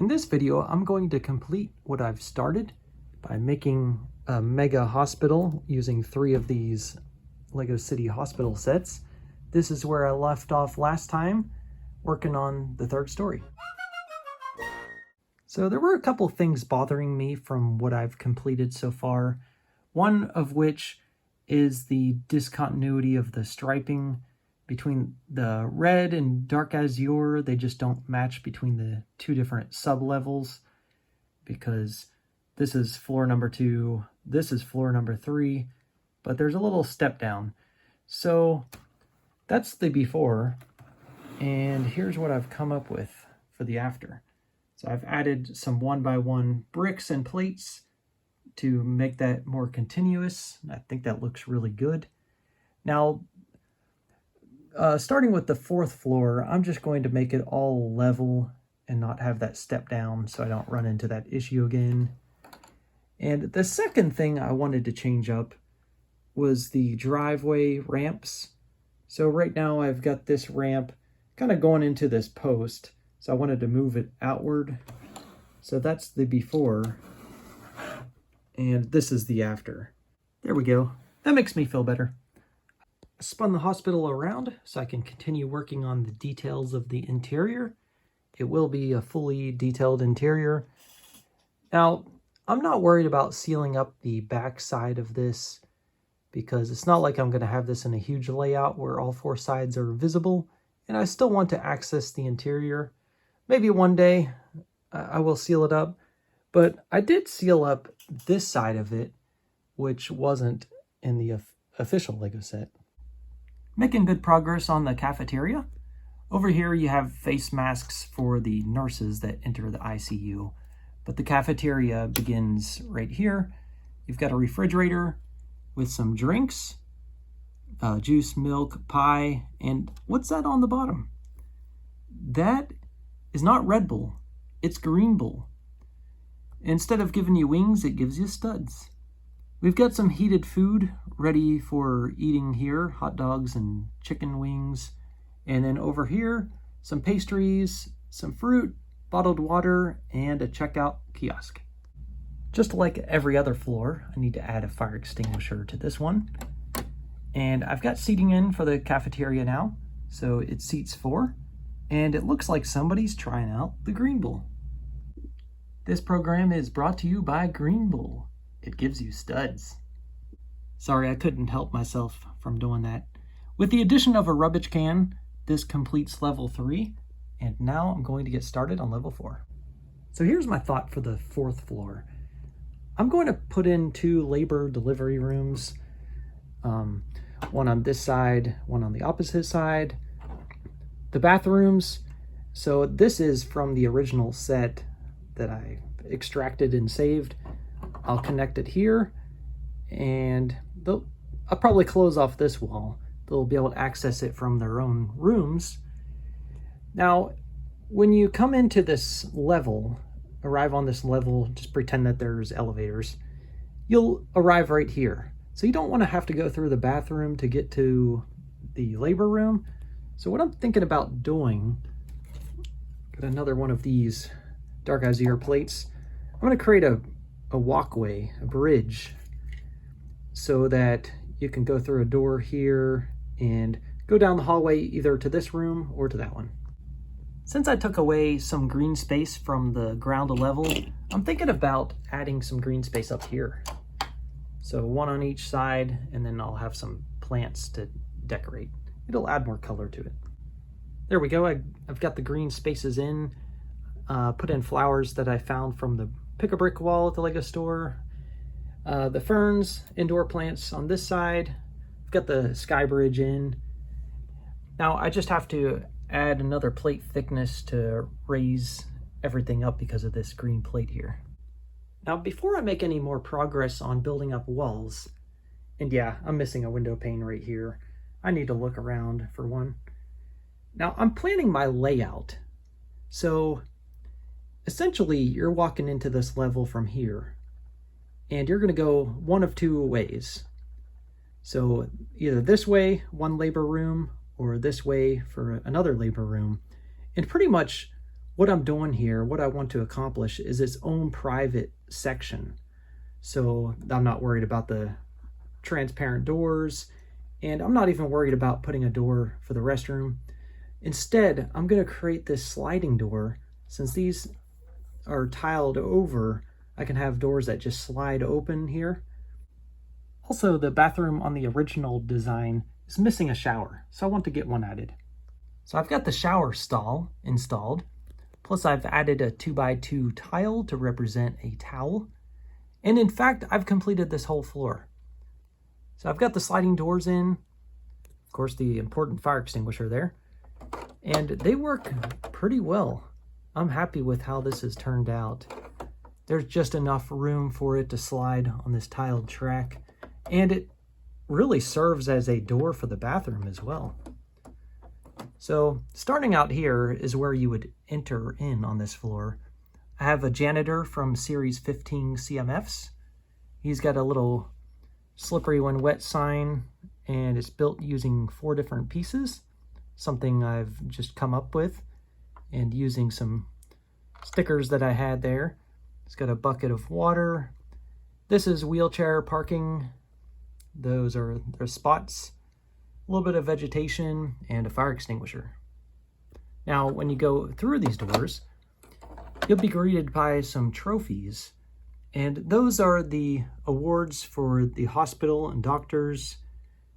In this video, I'm going to complete what I've started by making a mega hospital using 3 of these LEGO City Hospital sets. This is where I left off last time, working on the 3rd story. So there were a couple things bothering me from what I've completed so far, one of which is the discontinuity of the striping between the red and dark azure. They just don't match between the 2 different sub-levels, because this is floor number 2, this is floor number 3, but there's a little step down. So that's the before, and here's what I've come up with for the after. So I've added some 1x1 bricks and plates to make that more continuous. I think that looks really good. Now, starting with the 4th floor, I'm just going to make it all level and not have that step down so I don't run into that issue again. And the second thing I wanted to change up was the driveway ramps. So right now I've got this ramp kind of going into this post, so I wanted to move it outward. So that's the before, and this is the after. There we go. That makes me feel better. I spun the hospital around so I can continue working on the details of the interior. It will be a fully detailed interior. Now, I'm not worried about sealing up the back side of this, because it's not like I'm going to have this in a huge layout where all 4 sides are visible, and I still want to access the interior. Maybe one day I will seal it up, but I did seal up this side of it, which wasn't in the official LEGO set. Making good progress on the cafeteria. Over here you have face masks for the nurses that enter the ICU, but the cafeteria begins right here. You've got a refrigerator with some drinks, juice, milk, pie, and what's that on the bottom? That is not Red Bull, it's Green Bull. Instead of giving you wings, it gives you studs. We've got some heated food ready for eating here, hot dogs and chicken wings. And then over here, some pastries, some fruit, bottled water, and a checkout kiosk. Just like every other floor, I need to add a fire extinguisher to this one. And I've got seating in for the cafeteria now, so it seats 4. And it looks like somebody's trying out the Green Bull. This program is brought to you by Green Bull. It gives you studs. Sorry, I couldn't help myself from doing that. With the addition of a rubbish can, this completes level 3, and now I'm going to get started on level 4. So here's my thought for the 4th floor. I'm going to put in 2 labor delivery rooms, one on this side, one on the opposite side. The bathrooms, so this is from the original set that I extracted and saved. I'll connect it here, and I'll probably close off this wall. They'll be able to access it from their own rooms. Now, when you come into this level, arrive on this level, just pretend that there's elevators, you'll arrive right here. So you don't want to have to go through the bathroom to get to the labor room. So what I'm thinking about doing, got another one of these dark azure plates. I'm going to create a walkway, a bridge, so that you can go through a door here and go down the hallway either to this room or to that one. Since I took away some green space from the ground level, I'm thinking about adding some green space up here. So 1 on each side, and then I'll have some plants to decorate. It'll add more color to it. There we go. I've got the green spaces in, put in flowers that I found from the Pick-a-Brick wall at the LEGO store. The ferns, indoor plants on this side. I've got the sky bridge in. Now I just have to add another plate thickness to raise everything up because of this green plate here. Now before I make any more progress on building up walls, and yeah, I'm missing a window pane right here. I need to look around for one. Now I'm planning my layout. So essentially you're walking into this level from here, and you're going to go one of 2 ways. So either this way, one labor room, or this way for another labor room. And pretty much what I'm doing here, what I want to accomplish is its own private section. So I'm not worried about the transparent doors, and I'm not even worried about putting a door for the restroom. Instead, I'm going to create this sliding door. Since these are tiled over, I can have doors that just slide open here. Also, the bathroom on the original design is missing a shower, so I want to get one added. So I've got the shower stall installed, plus I've added a 2x2 tile to represent a towel. And in fact, I've completed this whole floor. So I've got the sliding doors in, of course the important fire extinguisher there, and they work pretty well. I'm happy with how this has turned out. There's just enough room for it to slide on this tiled track, and it really serves as a door for the bathroom as well. So starting out here is where you would enter in on this floor. I have a janitor from Series 15 CMFs. He's got a little slippery when wet sign, and it's built using 4 different pieces, something I've just come up with, and using some stickers that I had there. It's got a bucket of water. This is wheelchair parking. Those are the spots. A little bit of vegetation, and a fire extinguisher. Now, when you go through these doors, you'll be greeted by some trophies, and those are the awards for the hospital and doctors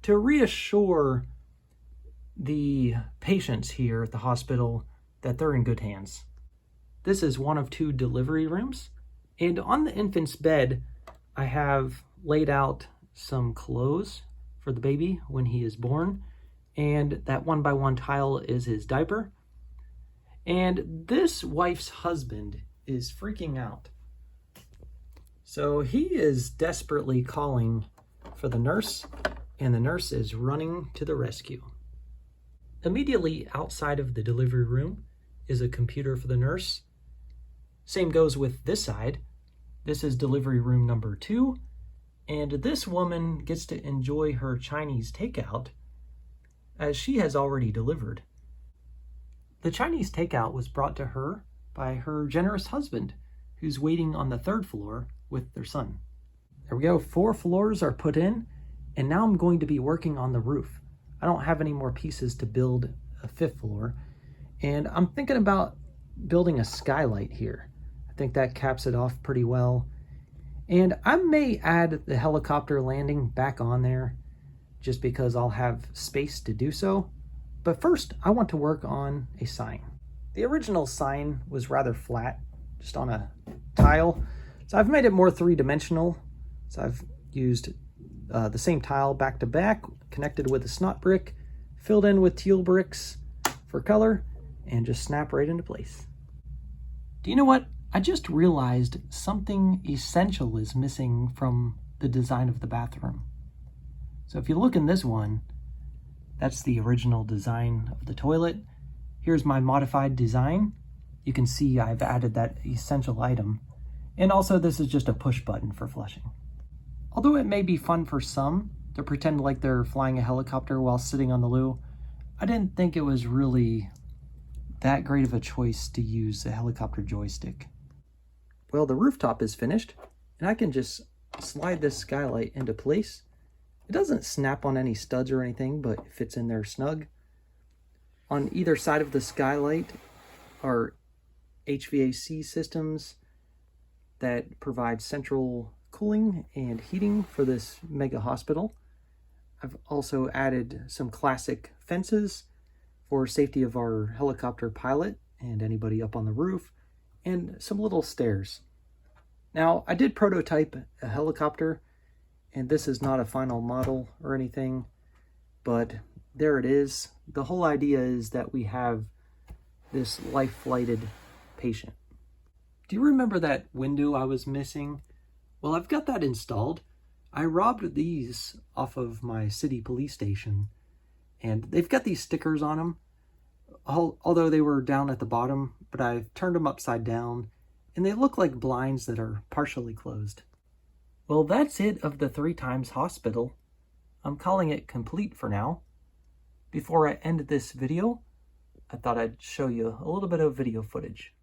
to reassure the patients here at the hospital that they're in good hands. This is one of 2 delivery rooms, and on the infant's bed, I have laid out some clothes for the baby when he is born, and that 1x1 tile is his diaper. And this wife's husband is freaking out. So he is desperately calling for the nurse, and the nurse is running to the rescue. Immediately outside of the delivery room is a computer for the nurse. Same goes with this side. This is delivery room number 2. And this woman gets to enjoy her Chinese takeout as she has already delivered. The Chinese takeout was brought to her by her generous husband, who's waiting on the 3rd floor with their son. There we go, 4 floors are put in, and now I'm going to be working on the roof. I don't have any more pieces to build a 5th floor, and I'm thinking about building a skylight here. I think that caps it off pretty well. And I may add the helicopter landing back on there just because I'll have space to do so. But first, I want to work on a sign. The original sign was rather flat, just on a tile. So I've made it more 3-dimensional. So I've used the same tile back to back, connected with a snot brick, filled in with teal bricks for color, and just snap right into place. Do you know what? I just realized something essential is missing from the design of the bathroom. So if you look in this one, that's the original design of the toilet. Here's my modified design. You can see I've added that essential item. And also this is just a push button for flushing. Although it may be fun for some to pretend like they're flying a helicopter while sitting on the loo, I didn't think it was really that great of a choice to use a helicopter joystick. Well, the rooftop is finished, and I can just slide this skylight into place. It doesn't snap on any studs or anything, but it fits in there snug. On either side of the skylight are HVAC systems that provide central cooling and heating for this mega hospital. I've also added some classic fences for safety of our helicopter pilot and anybody up on the roof, and some little stairs. Now, I did prototype a helicopter, and this is not a final model or anything, but there it is. The whole idea is that we have this life-flighted patient. Do you remember that window I was missing? Well, I've got that installed. I robbed these off of my city police station, and they've got these stickers on them, although they were down at the bottom, but I've turned them upside down, and they look like blinds that are partially closed. Well, that's it of the 3x hospital. I'm calling it complete for now. Before I end this video, I thought I'd show you a little bit of video footage.